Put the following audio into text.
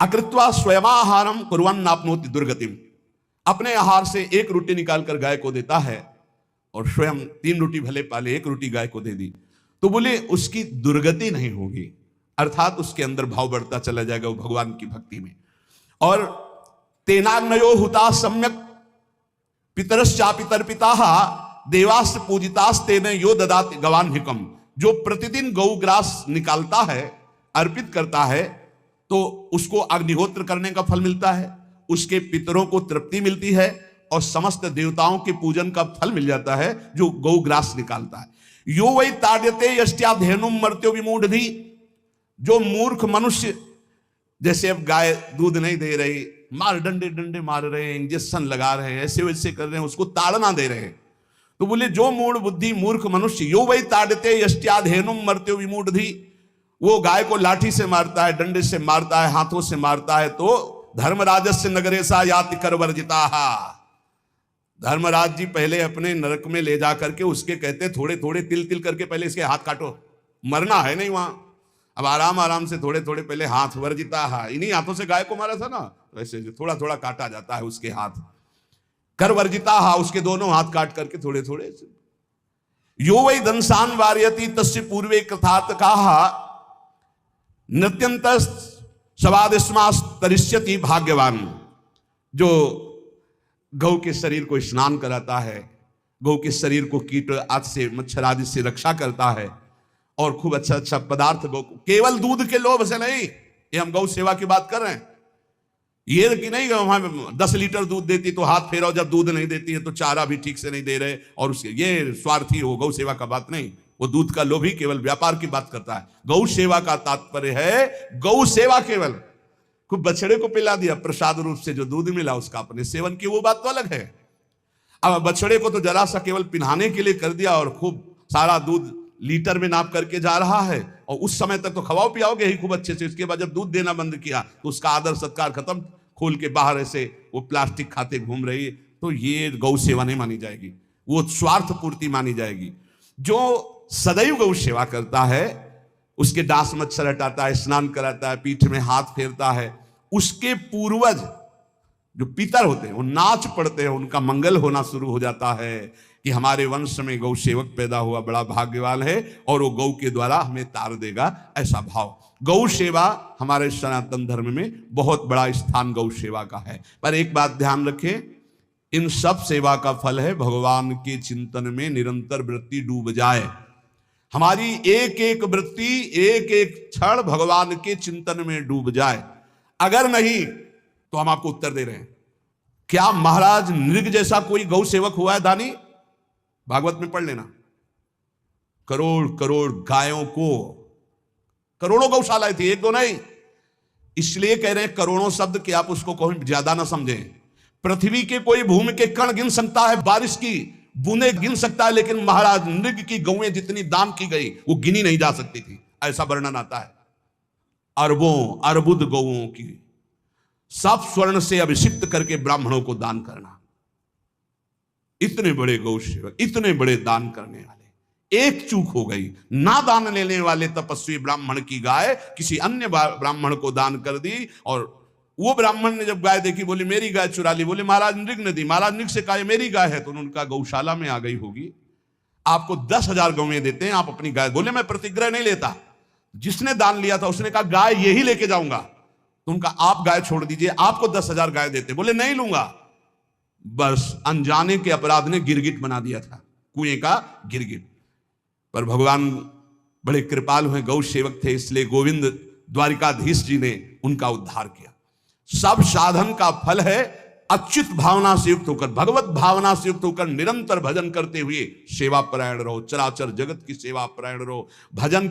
अकृत्वा स्वयमाहारम कुर्वन् नाप्नोति दुर्गतिम। अपने आहार से एक रोटी निकालकर गाय को देता है और स्वयं 3 रोटी भले पाले, 1 रोटी गाय को दे दी, तो बोले उसकी दुर्गति नहीं होगी, अर्थात उसके अंदर भाव बढ़ता चला जाएगा वो भगवान की भक्ति में। और तेनाग्नयो हुता सम्यक पितरश्चापितर पिता देवास्त्र पूजितास तेने यो ददाति गवान्हिकम। जो प्रतिदिन गौग्रास निकालता है, अर्पित करता है, तो उसको अग्निहोत्र करने का फल मिलता है, उसके पितरों को तृप्ति मिलती है और समस्त देवताओं के पूजन का फल मिल जाता है जो गौग्रास निकालता है। यो वै ताड्यते यष्ट्याधेनुम मर्त्यो विमूढ़धि। जो मूर्ख मनुष्य, जैसे अब गाय दूध नहीं दे रही, मार डंडे डंडे मार रहे हैं, इंजेक्शन लगा रहे हैं, ऐसे वैसे कर रहे हैं, उसको ताड़ना दे रहे हैं, तो बोले जो मूढ़ बुद्धि मूर्ख मनुष्य, यो वै ताड्यते यष्ट्याधेनुम मर्त्यो विमूढ़धि, वो गाय को लाठी से मारता है, डंडे से मारता है, हाथों से मारता है, तो धर्मराजस्य नगरेशा याति कर वर्जिता। धर्मराज जी पहले अपने नरक में ले जा करके उसके कहते थोड़े थोड़े तिल तिल करके पहले इसके हाथ काटो, मरना है नहीं वहां, अब आराम आराम से थोड़े थोड़े पहले हाथ वर्जिता। इन्हीं हाथों से गाय को मारा था ना, वैसे थोड़ा थोड़ा काटा जाता है उसके हाथ, कर वर्जिता, उसके दोनों हाथ काट करके थोड़े थोड़े। यो वै दंसान वार्यति तस्य पूर्वे कथात कहा नत्यंत सवादिस्मास्तरिष्यति भाग्यवान। जो गौ के शरीर को स्नान कराता है, गौ के शरीर को कीट आदि से, मच्छर आदि से रक्षा करता है, और खूब अच्छा अच्छा पदार्थ गौ, केवल दूध के लोभ से नहीं, ये हम गौ सेवा की बात कर रहे हैं, ये कि नहीं वहां 10 लीटर दूध देती तो हाथ फेराओ, जब दूध नहीं देती है तो चारा भी ठीक से नहीं दे रहे, और उसके ये स्वार्थी हो, गौ सेवा का बात नहीं, वो दूध का लोभी केवल व्यापार की बात करता है। गौ सेवा का तात्पर्य है गौ सेवा केवल, खूब बछड़े को पिला दिया प्रसाद रूप से, जो दूध मिला उसका अपने सेवन की, वो बात तो अलग है। अब बछड़े को तो जरा सा केवल पिन्हाने के लिए कर दिया और खूब सारा दूध लीटर में नाप करके जा रहा है, और उस समय तक तो खवाओ पियाओगे ही खूब अच्छे से, इसके बाद जब दूध देना बंद किया तो उसका आदर सत्कार खत्म, खोल के बाहर ऐसे वो प्लास्टिक खाते घूम रही है, तो ये गौ सेवा नहीं मानी जाएगी, वो स्वार्थ पूर्ति मानी जाएगी। जो सदैव गौ सेवा करता है, उसके डांस मच्छर हटाता है, स्नान कराता है, पीठ में हाथ फेरता है, उसके पूर्वज जो पितर होते हैं वो नाच पड़ते हैं, उनका मंगल होना शुरू हो जाता है कि हमारे वंश में गौ सेवक पैदा हुआ, बड़ा भाग्यवान है, और वो गौ के द्वारा हमें तार देगा, ऐसा भाव। गौ सेवा हमारे सनातन धर्म में बहुत बड़ा स्थान गौ सेवा का है। पर एक बात ध्यान रखें, इन सब सेवा का फल है भगवान के चिंतन में निरंतर वृत्ति डूब जाए। हमारी एक एक वृत्ति, एक एक क्षण भगवान के चिंतन में डूब जाए, अगर नहीं तो हम आपको उत्तर दे रहे हैं। क्या महाराज नृग जैसा कोई गौ सेवक हुआ है दानी? भागवत में पढ़ लेना, करोड़ करोड़ गायों को, करोड़ों गौशालाएं थी, एक दो नहीं, इसलिए कह रहे हैं करोड़ों शब्द कि आप उसको कहीं ज्यादा ना समझें। पृथ्वी के कोई भूमि के कण गिन सकता है, बारिश की बूंदे गिन सकता है, लेकिन महाराज नृग की गौएं जितनी दान की गई वो गिनी नहीं जा सकती थी, ऐसा वर्णन आता है। अरबों अर्बुद गौओं की सब स्वर्ण से अभिषिक्त करके ब्राह्मणों को दान करना, इतने बड़े गौ सेवक, इतने बड़े दान करने वाले, एक चूक हो गई, ना दान लेने वाले तपस्वी ब्राह्मण की गाय किसी अन्य ब्राह्मण को दान कर दी, और वो ब्राह्मण ने जब गाय देखी बोली मेरी गाय चुरा ली, बोले महाराज नृग ने दी। महाराज नृग से कहा मेरी गाय है, तो उनका गौशाला में आ गई होगी, आपको 10,000 गौएं देते हैं, आप अपनी गाय। बोले मैं प्रतिग्रह नहीं लेता, जिसने दान लिया था उसने कहा गाय यही लेके जाऊंगा, तो उनका आप गाय छोड़ दीजिए, आपको 10,000 गाय देते। बोले नहीं लूंगा। बस अनजाने के अपराध ने गिरगिट बना दिया था, कुएं का गिरगिट। पर भगवान बड़े कृपालु हैं, गौ सेवक थे, इसलिए गोविंद द्वारिकाधीश जी ने उनका उद्धार किया। सब साधन का फल है अच्युत भावना से युक्त होकर, भगवत भावना से युक्त होकर निरंतर भजन करते हुए सेवा परायण रहो, चराचर जगत की सेवा परायण रहो, भजन